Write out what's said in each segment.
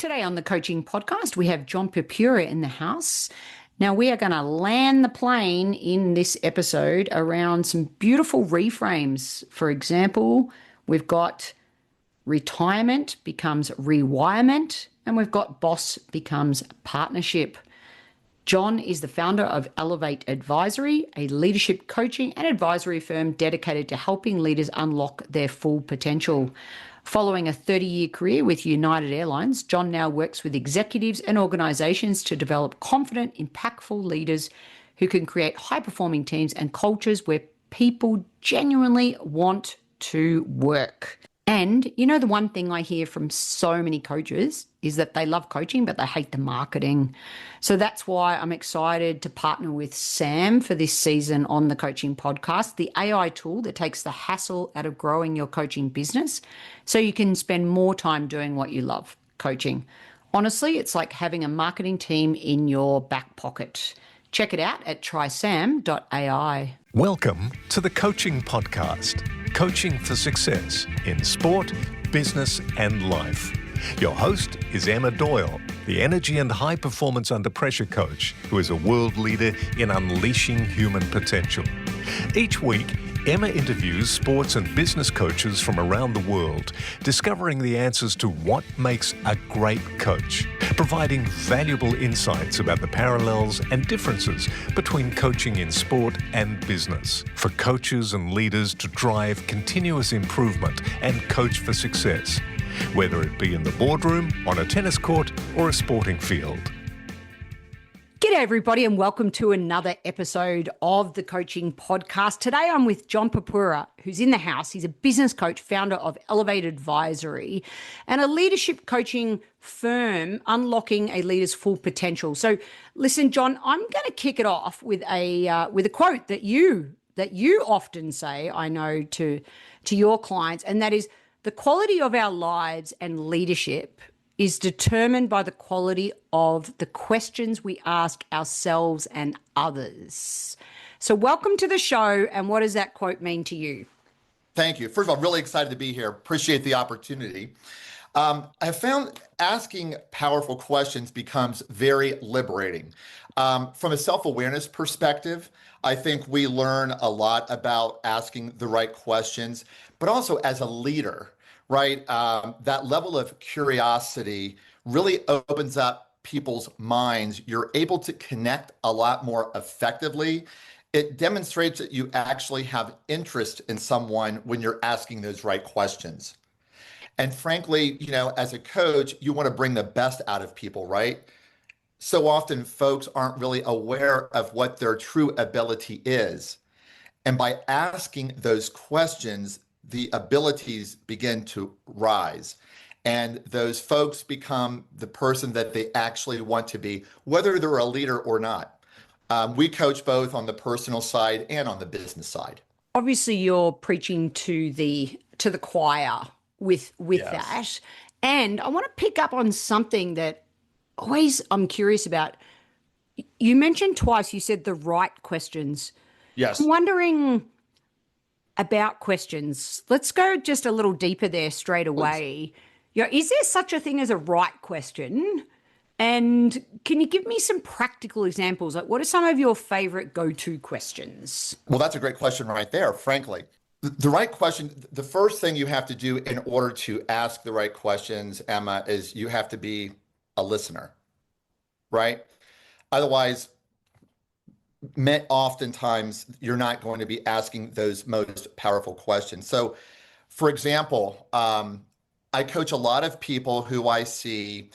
Today on the Coaching Podcast, we have Jon Purpura in the house. Now, we are going to land the plane in this episode around some beautiful reframes. For example, we've got retirement becomes rewirement, and we've got boss becomes partnership. Jon is the founder of Elevate Advisory, a leadership coaching and advisory firm dedicated to helping leaders unlock their full potential. Following a 30-year career with United Airlines, Jon now works with executives and organizations to develop confident, impactful leaders who can create high-performing teams and cultures where people genuinely want to work. And you know, the one thing I hear from so many coaches is that they love coaching, but they hate the marketing. So that's why I'm excited to partner with Sam for this season on the Coaching Podcast, the AI tool that takes the hassle out of growing your coaching business so you can spend more time doing what you love, coaching. Honestly, it's like having a marketing team in your back pocket. Check it out at trysam.ai. Welcome to the Coaching Podcast, coaching for success in sport, business, and life. Your host is Emma Doyle, the energy and high performance under pressure coach who is a world leader in unleashing human potential. Each week, Emma interviews sports and business coaches from around the world, discovering the answers to what makes a great coach, providing valuable insights about the parallels and differences between coaching in sport and business, for coaches and leaders to drive continuous improvement and coach for success, whether it be in the boardroom, on a tennis court, or a sporting field. G'day everybody and welcome to another episode of the Coaching Podcast. Today I'm with Jon Purpura, who's in the house. He's a business coach, founder of Elevate Advisory and a leadership coaching firm unlocking a leader's full potential. So listen, Jon, I'm going to kick it off with a quote that you often say, I know, to your clients, and that is, the quality of our lives and leadership is determined by the quality of the questions we ask ourselves and others. So welcome to the show, and what does that quote mean to you? Thank you. First of all, really excited to be here. Appreciate the opportunity. I have found asking powerful questions becomes very liberating. From a self-awareness perspective, I think we learn a lot about asking the right questions, but also as a leader, right? That level of curiosity really opens up people's minds. You're able to connect a lot more effectively. It demonstrates that you actually have interest in someone when you're asking those right questions. And frankly, you know, as a coach, you want to bring the best out of people, right? So often folks aren't really aware of what their true ability is. And by asking those questions, the abilities begin to rise. And those folks become the person that they actually want to be, whether they're a leader or not. We coach both on the personal side and on the business side. Obviously, you're preaching to the choir with yes. that. And I want to pick up on something that always I'm curious about. You mentioned twice, you said the right questions. Yes. I'm wondering about questions. Let's go just a little deeper there straight away. You know, is there such a thing as a right question? And can you give me some practical examples? Like, what are some of your favorite go-to questions? Well, that's a great question right there, frankly. The right question, the first thing you have to do in order to ask the right questions, Emma, is you have to be a listener, right? Otherwise, oftentimes you're not going to be asking those most powerful questions. So, for example, I coach a lot of people who I see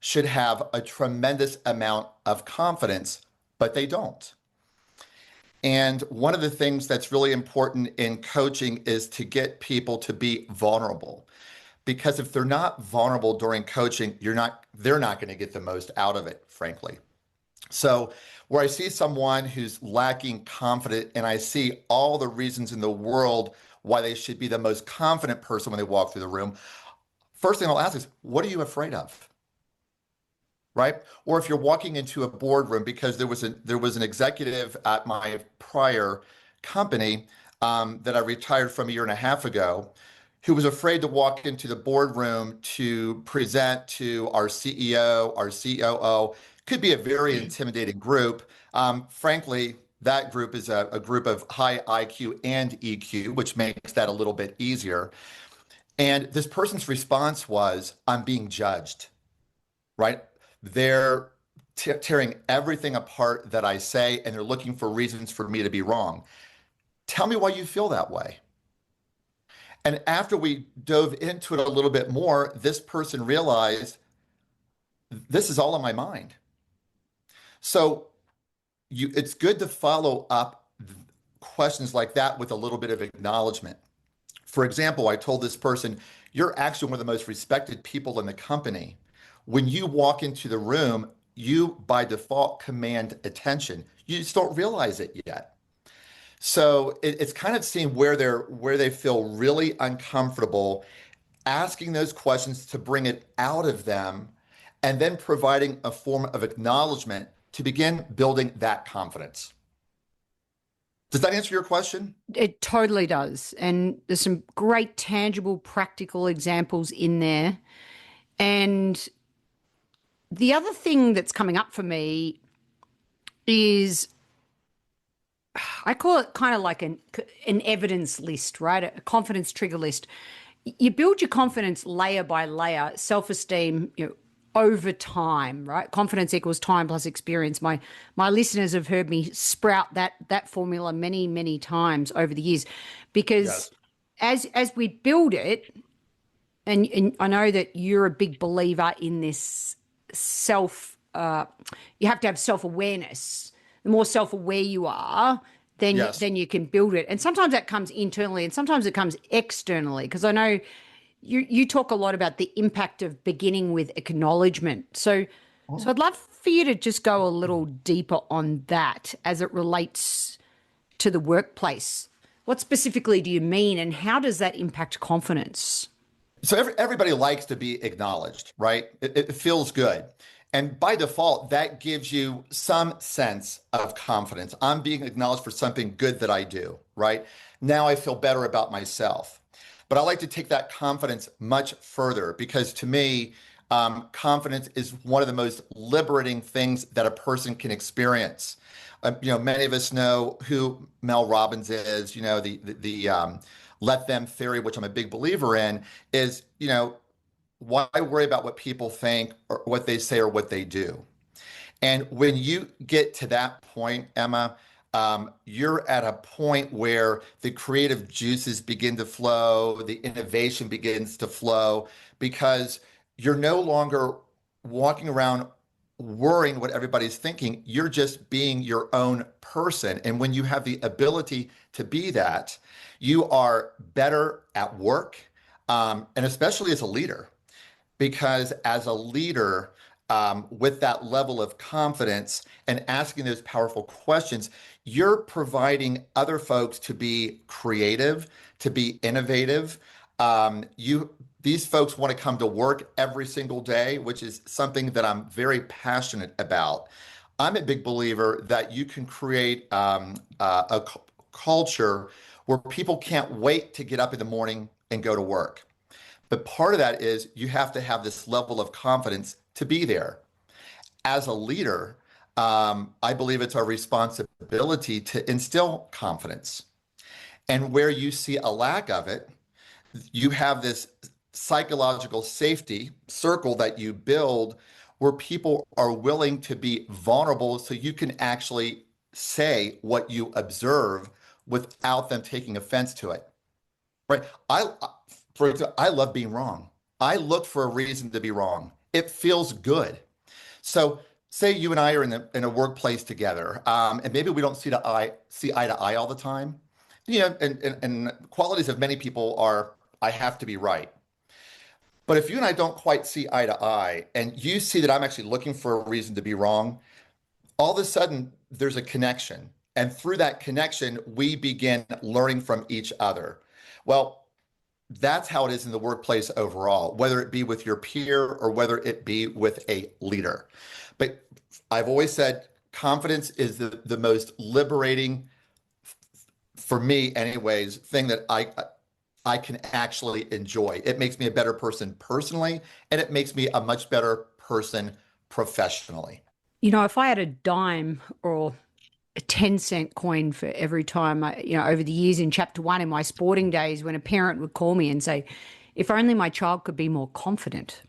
should have a tremendous amount of confidence, but they don't. And one of the things that's really important in coaching is to get people to be vulnerable. Because if they're not vulnerable during coaching, they're not going to get the most out of it, frankly. So where I see someone who's lacking confidence and I see all the reasons in the world why they should be the most confident person when they walk through the room, first thing I'll ask is, what are you afraid of? Right? Or if you're walking into a boardroom, because there was an executive at my prior company that I retired from a year and a half ago, who was afraid to walk into the boardroom to present to our CEO, our COO. Could be a very intimidating group. Frankly, that group is a group of high IQ and EQ, which makes that a little bit easier. And this person's response was, I'm being judged, right? They're tearing everything apart that I say, and they're looking for reasons for me to be wrong. Tell me why you feel that way. And after we dove into it a little bit more, this person realized this is all in my mind. So it's good to follow up questions like that with a little bit of acknowledgement. For example, I told this person, you're actually one of the most respected people in the company. When you walk into the room, you by default command attention. You just don't realize it yet. So it's kind of seeing where they feel really uncomfortable, asking those questions to bring it out of them, and then providing a form of acknowledgement to begin building that confidence. Does that answer your question? It totally does. And there's some great tangible, practical examples in there. And the other thing that's coming up for me is I call it kind of like an evidence list, right? A confidence trigger list. You build your confidence layer by layer, self-esteem, over time, right? Confidence equals time plus experience. My listeners have heard me sprout that formula many, many times over the years, because as we build it, and I know that you're a big believer in this you have to have self-awareness. The more self-aware you are, then you can build it. And sometimes that comes internally and sometimes it comes externally, because I know you talk a lot about the impact of beginning with acknowledgement. So I'd love for you to just go a little deeper on that as it relates to the workplace. What specifically do you mean, and how does that impact confidence? So everybody likes to be acknowledged, right? It feels good. And by default, that gives you some sense of confidence. I'm being acknowledged for something good that I do, right? Now I feel better about myself. But I like to take that confidence much further, because to me, confidence is one of the most liberating things that a person can experience. Many of us know who Mel Robbins is. The let them theory, which I'm a big believer in, is why worry about what people think or what they say or what they do? And when you get to that point, Emma, you're at a point where the creative juices begin to flow, the innovation begins to flow, because you're no longer walking around worrying what everybody's thinking. You're just being your own person. And when you have the ability to be that, you are better at work, and especially as a leader, because as a leader, with that level of confidence and asking those powerful questions, you're providing other folks to be creative, to be innovative. These folks want to come to work every single day, which is something that I'm very passionate about. I'm a big believer that you can create a culture where people can't wait to get up in the morning and go to work. But part of that is you have to have this level of confidence to be there. As a leader, I believe it's our responsibility to instill confidence. And where you see a lack of it, you have this psychological safety circle that you build where people are willing to be vulnerable so you can actually say what you observe without them taking offense to it. Right? For example, I love being wrong. I look for a reason to be wrong. It feels good. So say you and I are in a workplace together, and maybe we don't see eye to eye all the time. And qualities of many people are, I have to be right. But if you and I don't quite see eye to eye, and you see that I'm actually looking for a reason to be wrong, all of a sudden there's a connection. And through that connection, we begin learning from each other. Well, that's how it is in the workplace overall, whether it be with your peer or whether it be with a leader. But I've always said confidence is the most liberating, for me anyways, thing that I can actually enjoy. It makes me a better person personally, and it makes me a much better person professionally. If I had a dime or a 10-cent coin for every time over the years in chapter one in my sporting days, when a parent would call me and say, if only my child could be more confident.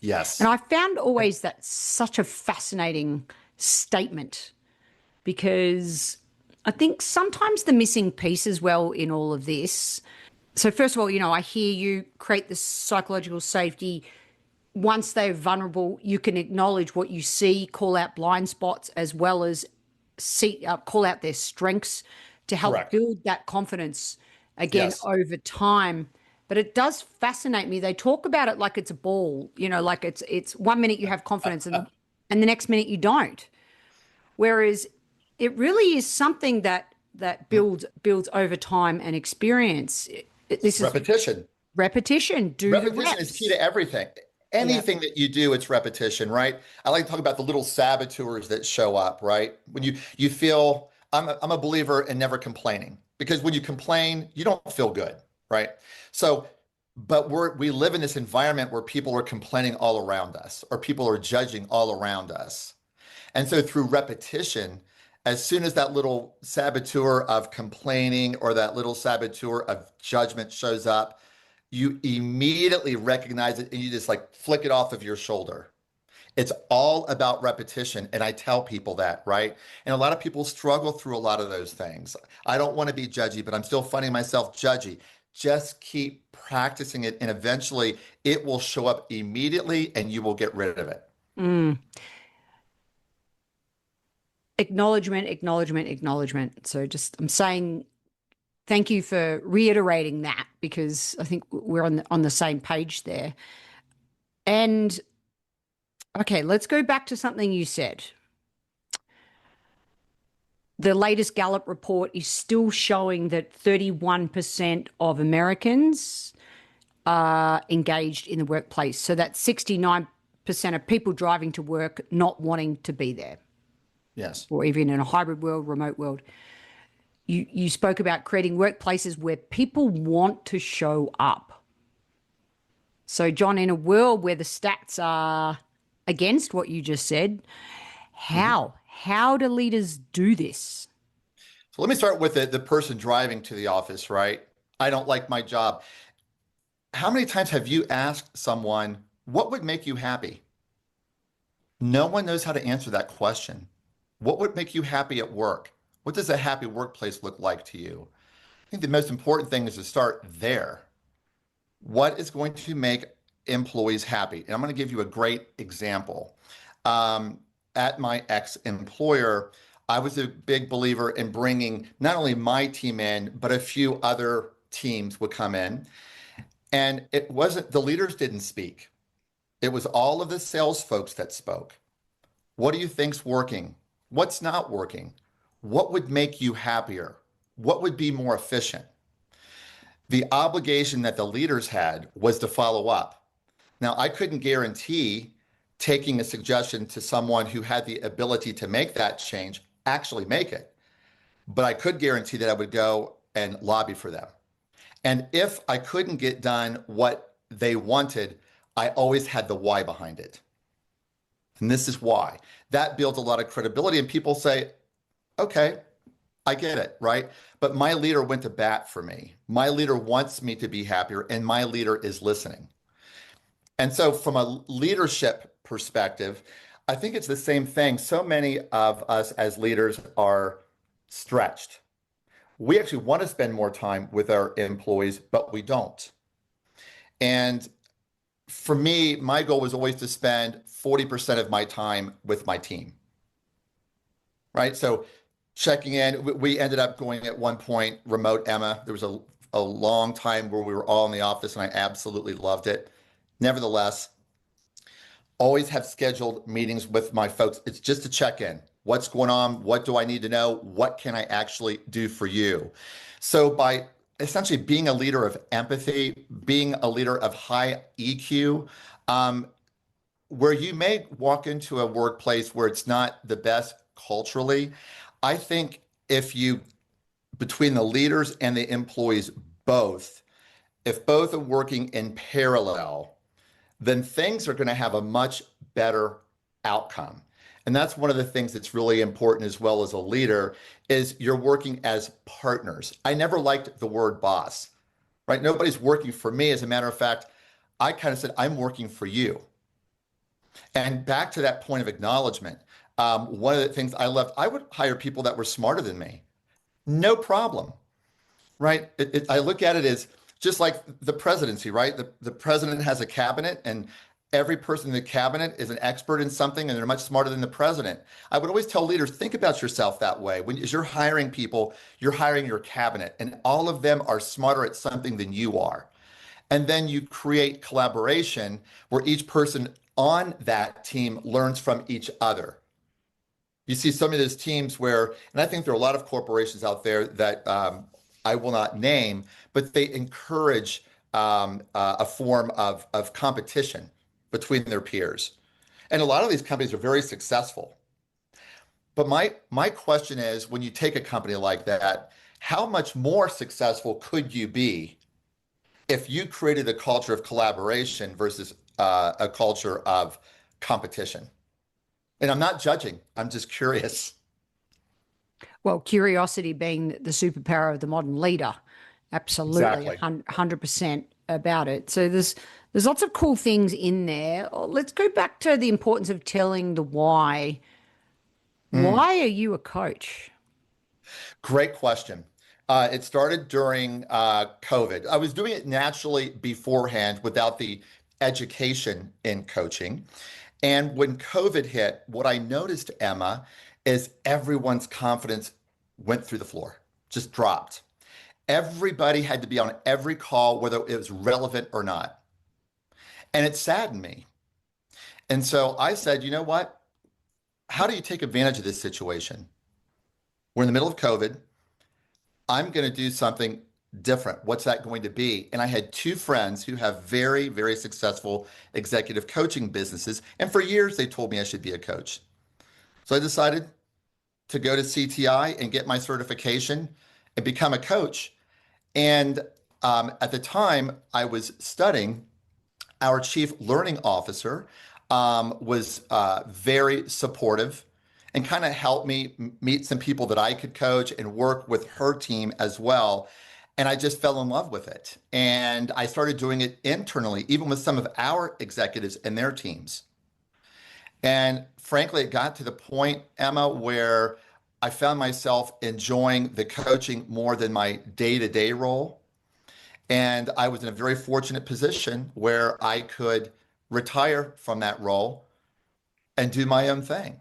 And Yes. I found always that such a fascinating statement because I think sometimes the missing piece as well in all of this. So, first of all, I hear you create this psychological safety. Once they're vulnerable, you can acknowledge what you see, call out blind spots, as well as call out their strengths to help Correct. build that confidence again Yes. over time. But it does fascinate me. They talk about it like it's a ball, like it's 1 minute you have confidence and the next minute you don't. Whereas it really is something that builds over time and experience. This is Repetition. repetition. Do the Repetition is key reps. to everything. Yeah. Anything that you do, it's repetition, right? I like to talk about the little saboteurs that show up, right? When you feel, I'm a believer in never complaining, because when you complain, you don't feel good, right? So, but we live in this environment where people are complaining all around us, or people are judging all around us. And so through repetition, as soon as that little saboteur of complaining or that little saboteur of judgment shows up, you immediately recognize it and you just like flick it off of your shoulder. It's all about repetition. And I tell people that, right? And a lot of people struggle through a lot of those things. I don't want to be judgy, but I'm still finding myself judgy. Just keep practicing it, and eventually it will show up immediately and you will get rid of it. Mm. Acknowledgement, acknowledgement, acknowledgement. So I'm saying thank you for reiterating that because I think we're on the same page there. And okay, let's go back to something you said. The latest Gallup report is still showing that 31% of Americans are engaged in the workplace. So that's 69% of people driving to work not wanting to be there, Yes. or even in a hybrid world, remote world. You spoke about creating workplaces where people want to show up. So, John, in a world where the stats are against what you just said, how do leaders do this? So let me start with the person driving to the office, right? I don't like my job. How many times have you asked someone, what would make you happy? No one knows how to answer that question. What would make you happy at work? What does a happy workplace look like to you? I think the most important thing is to start there. What is going to make employees happy? And I'm going to give you a great example. At my ex-employer, I was a big believer in bringing not only my team in, but a few other teams would come in. And it wasn't, the leaders didn't speak. It was all of the sales folks that spoke. What do you think's working? What's not working? What would make you happier? What would be more efficient? The obligation that the leaders had was to follow up. Now, I couldn't guarantee taking a suggestion to someone who had the ability to make that change actually make it, but I could guarantee that I would go and lobby for them. And if I couldn't get done what they wanted, I always had the why behind it. And this is why. That builds a lot of credibility, and people say, okay, I get it, right? But my leader went to bat for me. My leader wants me to be happier, and my leader is listening. And so from a leadership perspective, I think it's the same thing. So many of us as leaders are stretched. We actually want to spend more time with our employees, but we don't. And for me, my goal was always to spend 40% of my time with my team, right? So checking in, we ended up going at one point remote, Emma. There was a long time where we were all in the office and I absolutely loved it. Nevertheless, always have scheduled meetings with my folks. It's just to check in. What's going on? What do I need to know? What can I actually do for you? So by essentially being a leader of empathy, being a leader of high EQ, where you may walk into a workplace where it's not the best culturally, I think if you, between the leaders and the employees, both, if both are working in parallel, then things are going to have a much better outcome. And that's one of the things that's really important as well as a leader is you're working as partners. I never liked the word boss, right? Nobody's working for me. As a matter of fact, I kind of said, I'm working for you. And back to that point of acknowledgement, one of the things I loved, I would hire people that were smarter than me. No problem, right? I look at it as just like the presidency, right? The president has a cabinet and every person in the cabinet is an expert in something and they're much smarter than the president. I would always tell leaders, think about yourself that way. As you're hiring people, you're hiring your cabinet and all of them are smarter at something than you are. And then you create collaboration where each person on that team learns from each other. You see some of those teams where, and I think there are a lot of corporations out there that I will not name, but they encourage a form of competition between their peers. And a lot of these companies are very successful. But my question is, when you take a company like that, how much more successful could you be if you created a culture of collaboration versus a culture of competition? And I'm not judging, I'm just curious. Well, curiosity being the superpower of the modern leader. Absolutely, Exactly. 100% about it. So there's lots of cool things in there. Let's go back to the importance of telling the why. Why are you a coach? Great question. It started during COVID. I was doing it naturally beforehand without the education in coaching. And when COVID hit, what I noticed, Emma, is everyone's confidence went through the floor, just dropped. Everybody had to be on every call, whether it was relevant or not. And it saddened me. And so I said, you know what? How do you take advantage of this situation? We're in the middle of COVID. I'm going to do something different. What's that going to be? And I had two friends who have very, very successful executive coaching businesses. And for years, they told me I should be a coach. So I decided to go to CTI and get my certification and become a coach. And at the time I was studying, our chief learning officer was very supportive and kind of helped me meet some people that I could coach and work with her team as well. And I just fell in love with it. And I started doing it internally, even with some of our executives and their teams. And frankly, it got to the point, Emma, where I found myself enjoying the coaching more than my day-to-day role. And I was in a very fortunate position where I could retire from that role and do my own thing.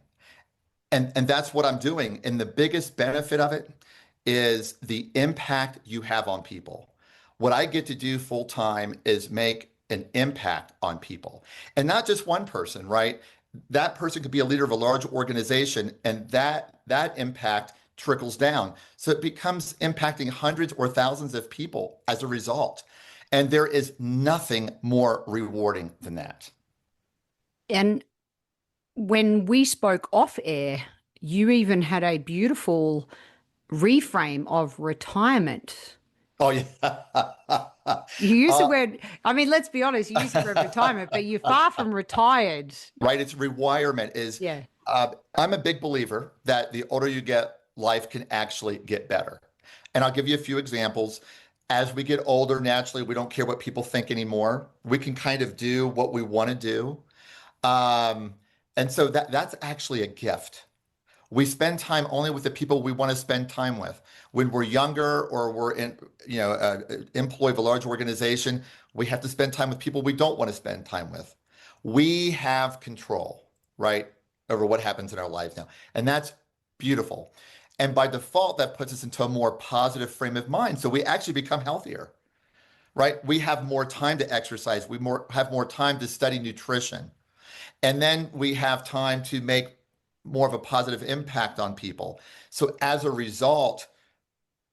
And that's what I'm doing. And the biggest benefit of it is the impact you have on people. What I get to do full time is make an impact on people. And not just one person, right? That person could be a leader of a large organization, and that impact trickles down. So it becomes impacting hundreds or thousands of people as a result. And there is nothing more rewarding than that. And when we spoke off air, you even had a beautiful reframe of retirement. Oh, yeah. You use the word, I mean, let's be honest, you use the word retirement, but you're far from retired. Right. It's rewirement is, Yeah. I'm a big believer that the older you get, life can actually get better. And I'll give you a few examples. As we get older, naturally, we don't care what people think anymore. We can kind of do what we want to do. And so that's actually a gift. We spend time only with the people we want to spend time with. When we're younger or we're in, employee of a large organization, we have to spend time with people we don't want to spend time with. We have control, right, over what happens in our lives now. And that's beautiful. And by default, that puts us into a more positive frame of mind. So we actually become healthier, right? We have more time to exercise. We have more time to study nutrition. And then we have time to make more of a positive impact on people. So as a result,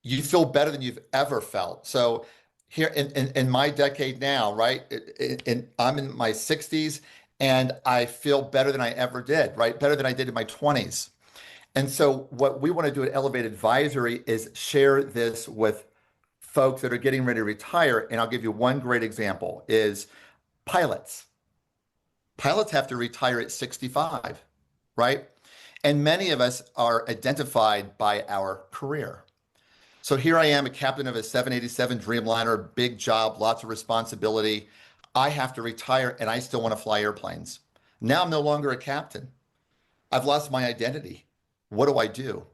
you feel better than you've ever felt. So here in my decade now, right? I'm in my 60s and I feel better than I ever did, right? Better than I did in my 20s. And so what we want to do at Elevate Advisory is share this with folks that are getting ready to retire, and I'll give you one great example, is pilots. Pilots have to retire at 65, right? And many of us are identified by our career. So here I am, a captain of a 787 Dreamliner, big job, lots of responsibility. I have to retire and I still want to fly airplanes. Now I'm no longer a captain. I've lost my identity. What do I do?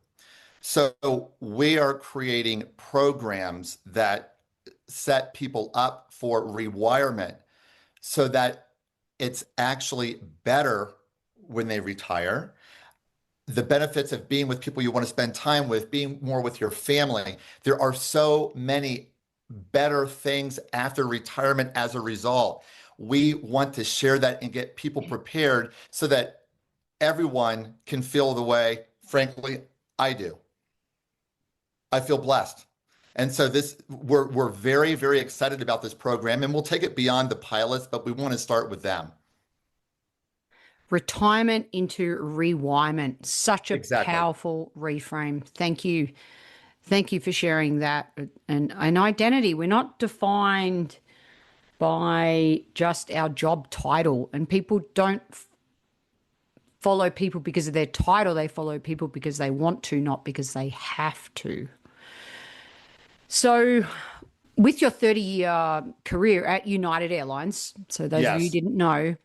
So we are creating programs that set people up for rewirement so that it's actually better when they retire. The benefits of being with people you want to spend time with, being more with your family. There are so many better things after retirement as a result. We want to share that and get people prepared so that everyone can feel the way, frankly, I do. I feel blessed. And so we're very, very excited about this program, and we'll take it beyond the pilots, but we want to start with them. Retirement into rewirement. Such a Exactly. powerful reframe. Thank you. Thank you for sharing that. And identity, we're not defined by just our job title, and people don't follow people because of their title. They follow people because they want to, not because they have to. So with your 30-year career at United Airlines, so those of you who Yes. didn't know,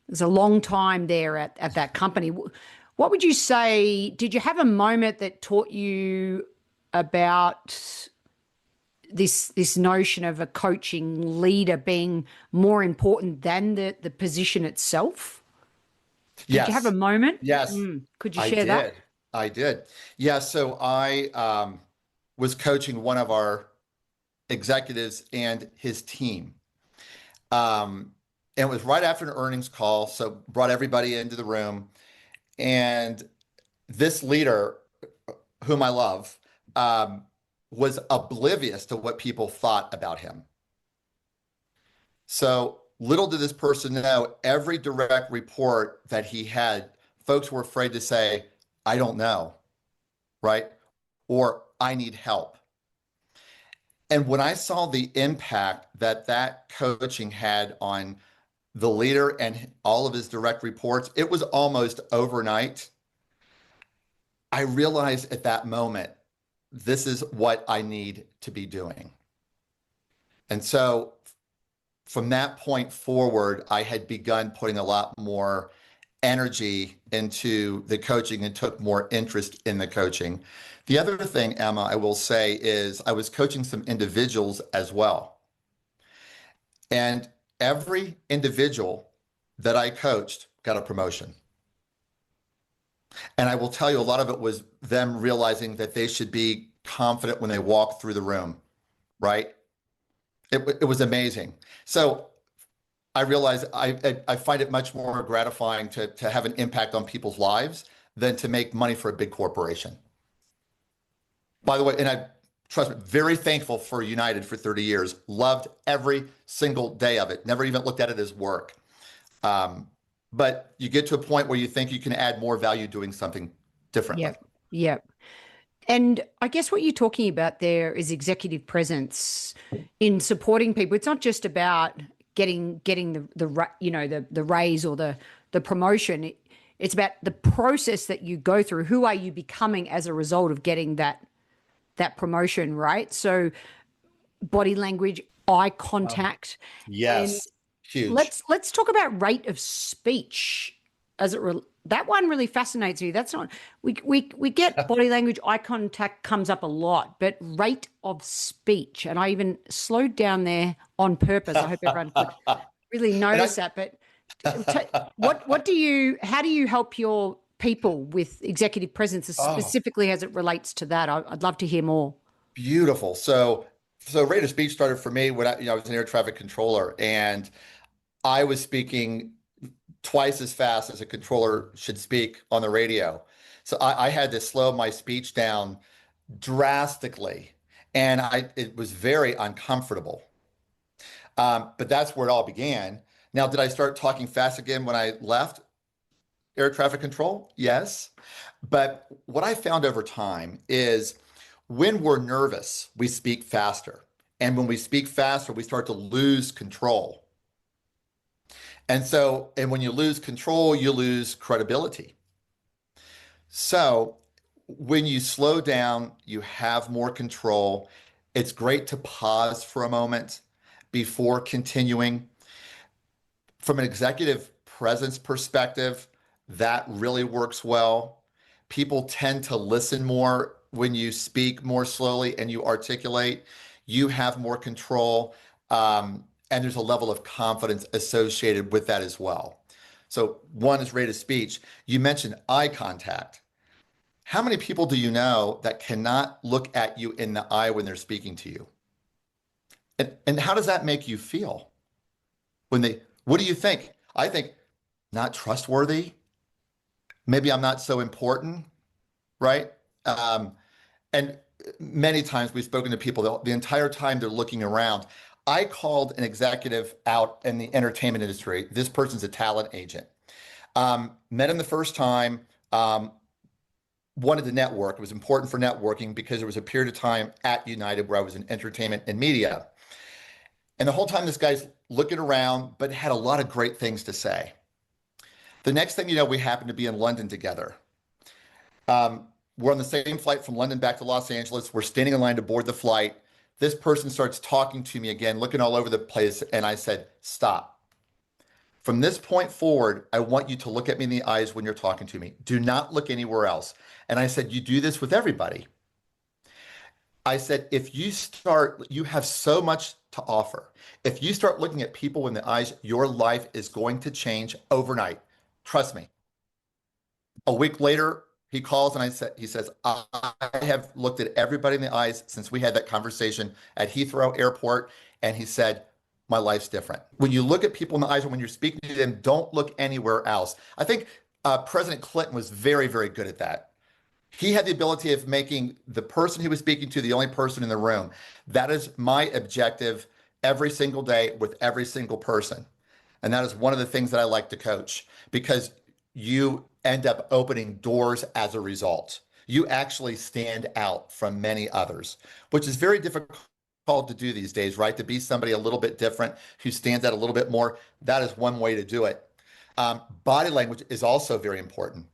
there's a long time there at that company. What would you say, did you have a moment that taught you about this notion of a coaching leader being more important than the position itself? Did you have a Yes. moment? Yes. Could you I share that? did. I did. Yeah. So I was coaching one of our executives and his team. And it was right after an earnings call. So brought everybody into the room. And this leader, whom I love, was oblivious to what people thought about him. So little did this person know, every direct report that he had, folks were afraid to say, I don't know, right? Or I need help. And when I saw the impact that coaching had on the leader and all of his direct reports, it was almost overnight. I realized at that moment, this is what I need to be doing. And so from that point forward, I had begun putting a lot more energy into the coaching and took more interest in the coaching. The other thing, Emma, I will say is I was coaching some individuals as well. And every individual that I coached got a promotion. And I will tell you, a lot of it was them realizing that they should be confident when they walk through the room, right? It was amazing. So I realized I find it much more gratifying to have an impact on people's lives than to make money for a big corporation. By the way, and trust me, very thankful for United for 30 years. Loved every single day of it. Never even looked at it as work. But you get to a point where you think you can add more value doing something differently. Yep. Yep. And I guess what you're talking about there is executive presence in supporting people. It's not just about getting the raise or the promotion. It's about the process that you go through. Who are you becoming as a result of getting that promotion, right? So body language, eye contact. Yes, huge. Let's talk about rate of speech that one really fascinates me. That's not we get body language, eye contact comes up a lot, but rate of speech, and I even slowed down there on purpose. I hope everyone could really notice that. But how do you help your people with executive presence, specifically as it relates to that? I'd love to hear more. Beautiful. So rate of speech started for me when I was an air traffic controller, and I was speaking twice as fast as a controller should speak on the radio. So I had to slow my speech down drastically, and it was very uncomfortable. But that's where it all began. Now, did I start talking fast again when I left air traffic control? Yes. But what I found over time is when we're nervous, we speak faster. And when we speak faster, we start to lose control. And when you lose control, you lose credibility. So when you slow down, you have more control. It's great to pause for a moment before continuing. From an executive presence perspective, that really works well. People tend to listen more when you speak more slowly and you articulate. You have more control, and there's a level of confidence associated with that as well. So one is rate of speech. You mentioned eye contact. How many people do you know that cannot look at you in the eye when they're speaking to you? And how does that make you feel? What do you think? I think not trustworthy. Maybe I'm not so important, right? And many times we've spoken to people the entire time they're looking around. I called an executive out in the entertainment industry. This person's a talent agent. Met him the first time, wanted to network. It was important for networking because there was a period of time at United where I was in entertainment and media. And the whole time this guy's looking around, but had a lot of great things to say. The next thing you know, we happened to be in London together. We're on the same flight from London back to Los Angeles. We're standing in line to board the flight. This person starts talking to me again, looking all over the place. And I said, stop. From this point forward, I want you to look at me in the eyes when you're talking to me. Do not look anywhere else. And I said, you do this with everybody. I said, you have so much to offer. If you start looking at people in the eyes, your life is going to change overnight. Trust me. A week later, he calls and he says, I have looked at everybody in the eyes since we had that conversation at Heathrow Airport. And he said, my life's different. When you look at people in the eyes and when you're speaking to them, don't look anywhere else. I think President Clinton was very, very good at that. He had the ability of making the person he was speaking to the only person in the room. That is my objective every single day with every single person. And that is one of the things that I like to coach, because you end up opening doors as a result. You actually stand out from many others, which is very difficult to do these days, right? To be somebody a little bit different who stands out a little bit more. That is one way to do it. Body language is also very important.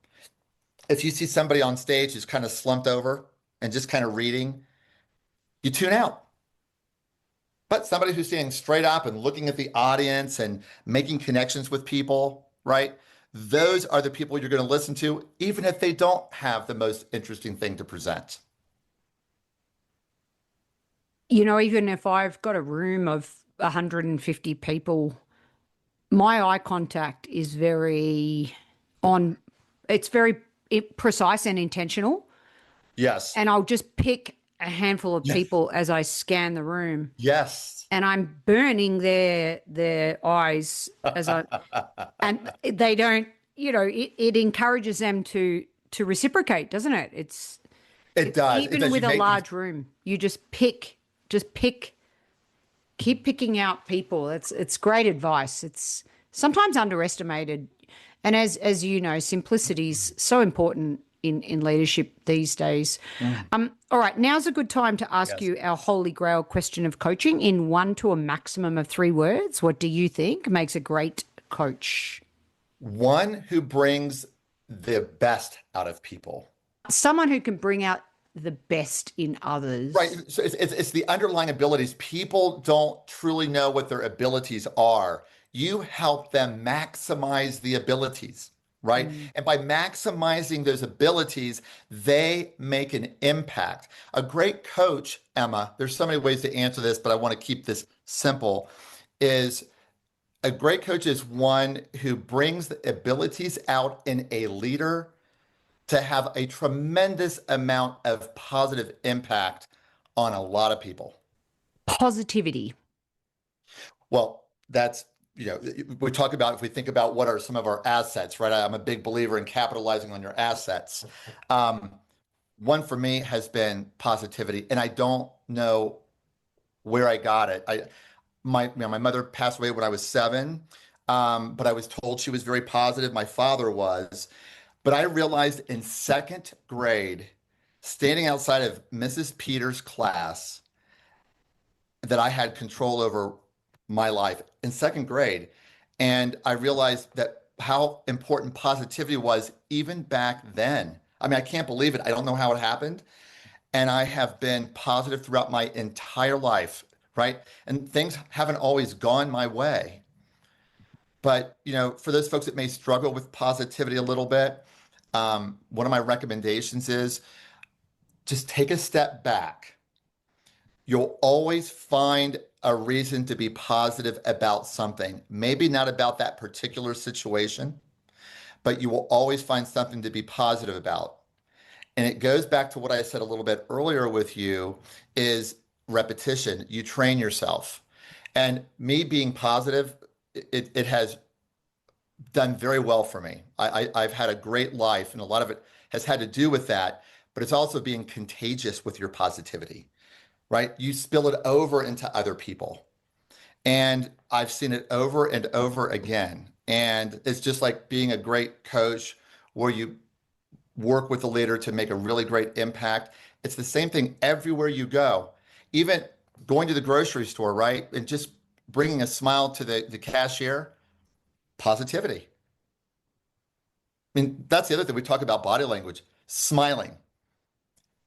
If you see somebody on stage who's kind of slumped over and just kind of reading, you tune out. But somebody who's standing straight up and looking at the audience and making connections with people, right? Those are the people you're going to listen to, even if they don't have the most interesting thing to present. You know, even if I've got a room of 150 people, my eye contact is it's very precise and intentional. Yes. And I'll just pick a handful of people as I scan the room. Yes. And I'm burning their eyes and they don't, it encourages them to reciprocate, doesn't it? It does. Even with a large room, you just keep picking out people. It's great advice. It's sometimes underestimated. And as you know, simplicity is so important in leadership these days. All right, now's a good time to ask you our holy grail question of coaching in 1 to a maximum of 3 words. What do you think makes a great coach? One who brings the best out of people. Someone who can bring out the best in others. Right. So it's the underlying abilities. People don't truly know what their abilities are. You help them maximize the abilities, right? And by maximizing those abilities, they make an impact. A great coach, Emma, there's so many ways to answer this, but I want to keep this simple, is a great coach is one who brings the abilities out in a leader to have a tremendous amount of positive impact on a lot of people. Positivity. Well, that's, we talk about, if we think about what are some of our assets, right? I'm a big believer in capitalizing on your assets. One for me has been positivity, and I don't know where I got it. My mother passed away when I was 7, but I was told she was very positive. My father was. But I realized in 2nd grade, standing outside of Mrs. Peters' class, that I had control over my life in second grade. And I realized that how important positivity was even back then. I mean, I can't believe it. I don't know how it happened. And I have been positive throughout my entire life, right? And things haven't always gone my way. But, for those folks that may struggle with positivity a little bit, one of my recommendations is just take a step back. You'll always find a reason to be positive about something. Maybe not about that particular situation, but you will always find something to be positive about. And it goes back to what I said a little bit earlier with you is repetition. You train yourself. And me being positive, it has done very well for me. I've had a great life, and a lot of it has had to do with that, but it's also being contagious with your positivity, right? You spill it over into other people. And I've seen it over and over again. And it's just like being a great coach where you work with a leader to make a really great impact. It's the same thing everywhere you go. Even going to the grocery store, right? And just bringing a smile to the cashier, positivity. I mean, that's the other thing. We talk about body language, smiling,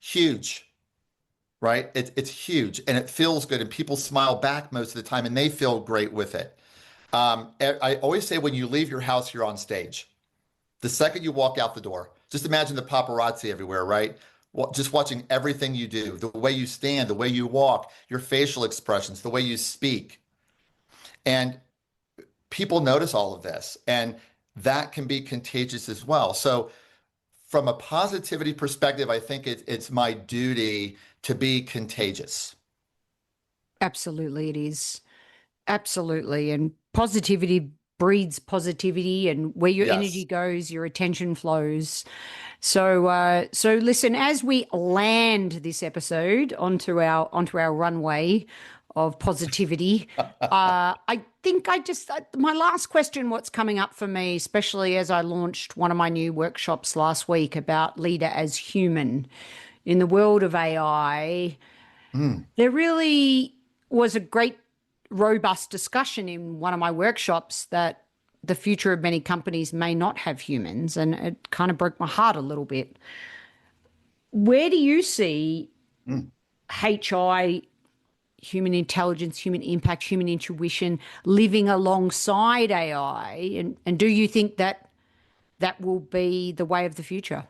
huge, right? It's huge and it feels good and people smile back most of the time and they feel great with it. I always say when you leave your house, you're on stage. The second you walk out the door, just imagine the paparazzi everywhere, right? Well, just watching everything you do, the way you stand, the way you walk, your facial expressions, the way you speak. And people notice all of this, and that can be contagious as well. So from a positivity perspective, I think it's my duty to be contagious. Absolutely, it is. Absolutely. And positivity breeds positivity, and where your energy Yes. goes, your attention flows. So listen, as we land this episode onto our runway of positivity, I think my last question, what's coming up for me, especially as I launched one of my new workshops last week about leader as human in the world of AI, Mm. there really was a great robust discussion in one of my workshops that the future of many companies may not have humans, and it kind of broke my heart a little bit. Where do you see Mm. HI, human intelligence, human impact, human intuition living alongside AI? And do you think that that will be the way of the future?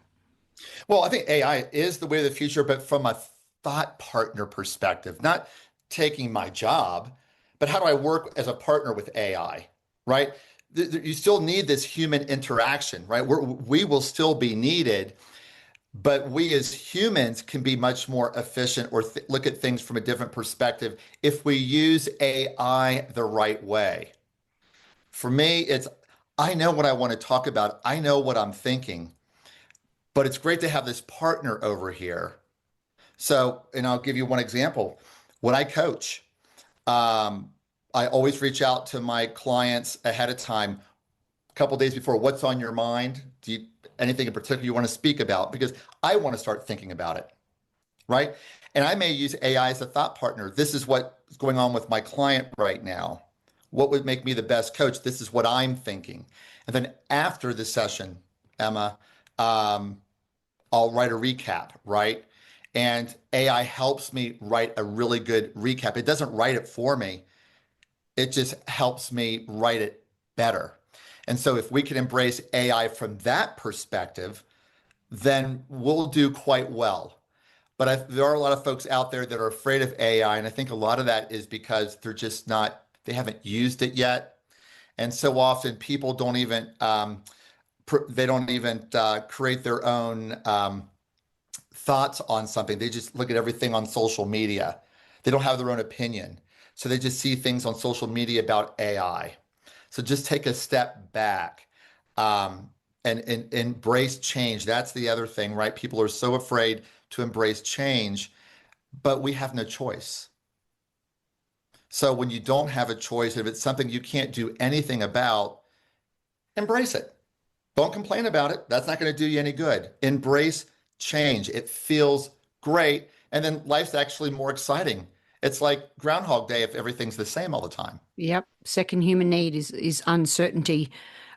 Well, I think AI is the way of the future, but from a thought partner perspective, not taking my job, but how do I work as a partner with AI, right? You still need this human interaction, right? We will still be needed, but we as humans can be much more efficient or look at things from a different perspective if we use AI the right way. For me, I know what I want to talk about. I know what I'm thinking, but it's great to have this partner over here. So, and I'll give you one example. When I coach, I always reach out to my clients ahead of time, a couple days before. What's on your mind? Anything in particular you want to speak about? Because I want to start thinking about it, right? And I may use AI as a thought partner. This is what's going on with my client right now. What would make me the best coach? This is what I'm thinking. And then after the session, Emma, I'll write a recap, right? And AI helps me write a really good recap. It doesn't write it for me. It just helps me write it better. And so if we can embrace AI from that perspective, then we'll do quite well. But there are a lot of folks out there that are afraid of AI. And I think a lot of that is because they haven't used it yet. And so often people don't even, create their own thoughts on something. They just look at everything on social media. They don't have their own opinion. So they just see things on social media about AI. So just take a step back and embrace change. That's the other thing, right? People are so afraid to embrace change, but we have no choice. So when you don't have a choice, if it's something you can't do anything about, embrace it. Don't complain about it. That's not going to do you any good. Embrace change. It feels great. And then life's actually more exciting It's like Groundhog Day if everything's the same all the time. Yep. Second human need is uncertainty.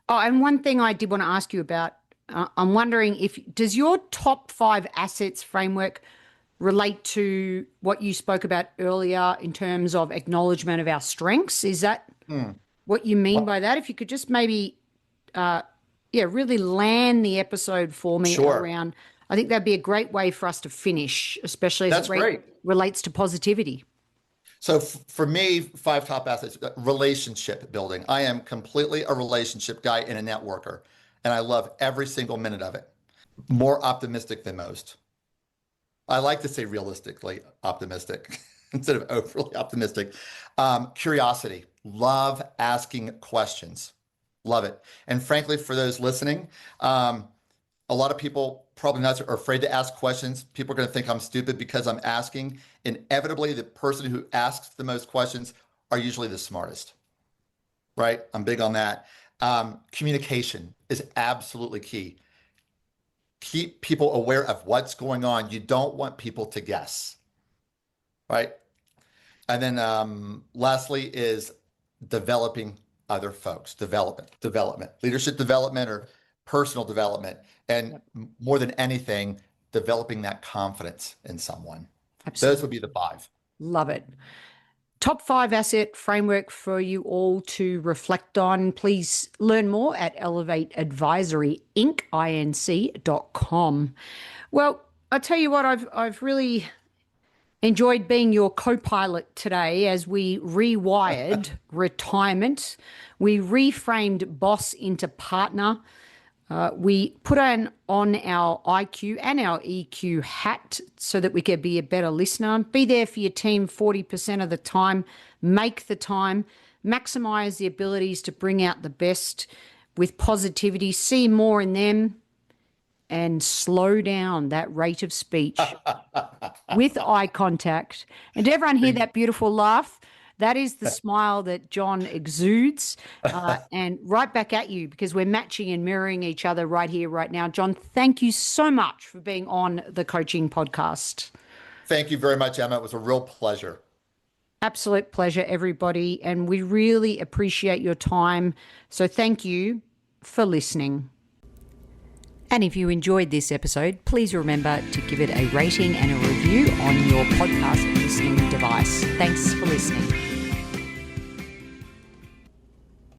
Oh, and one thing I did want to ask you about, I'm wondering does your top 5 assets framework relate to what you spoke about earlier in terms of acknowledgement of our strengths? Is that what you mean by that? If you could just maybe, really land the episode for me Sure. around, I think that'd be a great way for us to finish, especially as That's great. relates to positivity. So for me, 5 top assets, relationship building. I am completely a relationship guy and a networker, and I love every single minute of it. More optimistic than most. I like to say realistically optimistic instead of overly optimistic. Curiosity. Love asking questions. Love it. And frankly, for those listening, a lot of people probably not are afraid to ask questions. People are going to think I'm stupid because I'm asking. Inevitably, the person who asks the most questions are usually the smartest, right? I'm big on that. Communication is absolutely key. Keep people aware of what's going on. You don't want people to guess, right? And then lastly is developing other folks, development, leadership development or personal development. And more than anything, developing that confidence in someone. Absolutely. Those would be the 5. Love it. Top 5 asset framework for you all to reflect on. Please learn more at elevateadvisoryinc.com. Well, I tell you what, I've really enjoyed being your co-pilot today as we rewired retirement. We reframed boss into partner. We put on our IQ and our EQ hat so that we could be a better listener, be there for your team 40% of the time, make the time, maximize the abilities to bring out the best with positivity, see more in them, and slow down that rate of speech with eye contact. And did everyone hear that beautiful laugh? That is the smile that Jon exudes, and right back at you, because we're matching and mirroring each other right here, right now. Jon, thank you so much for being on the Coaching Podcast. Thank you very much, Emma. It was a real pleasure. Absolute pleasure, everybody. And we really appreciate your time. So thank you for listening. And if you enjoyed this episode, please remember to give it a rating and a review on your podcast listening device. Thanks for listening.